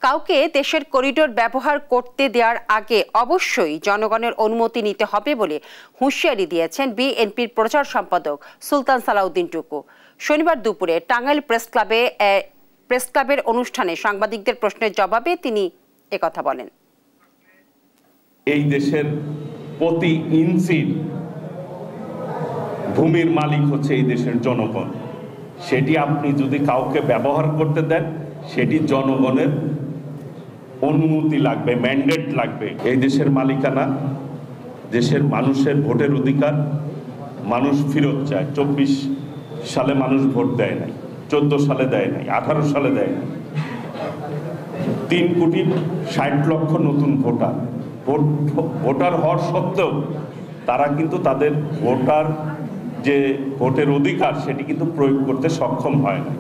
কাউকে দেশের করিডোর ব্যবহার করতে দেওয়ার আগে অবশ্যই জনগণের অনুমতি নিতে হবে বলে হুঁশিয়ারি দিয়েছেন বিএনপির প্রচার সম্পাদক সুলতান সালাউদ্দিন টুকু। শনিবার দুপুরে টাঙ্গাইল প্রেস ক্লাবের অনুষ্ঠানে সাংবাদিকদের প্রশ্নের জবাবে তিনি একথা বলেন। এই দেশের প্রতি ইঞ্চি ভূমির মালিক হচ্ছে এই দেশের জনগণ। সেটি আপনি যদি কাউকে ব্যবহার করতে দেন, সেটি জনগণের অনুমতি লাগবে, ম্যান্ডেট লাগবে। এই দেশের মালিকানা, দেশের মানুষের ভোটের অধিকার মানুষ ফেরত চায়। 24 সালে মানুষ ভোট দেয় নাই, 14 সালে দেয় নাই, 18 সালে দেয় নাই। 3,60,00,000 নতুন ভোটার হওয়ার সত্ত্বেও তারা কিন্তু তাদের ভোটের অধিকার সেটি কিন্তু প্রয়োগ করতে সক্ষম হয় না।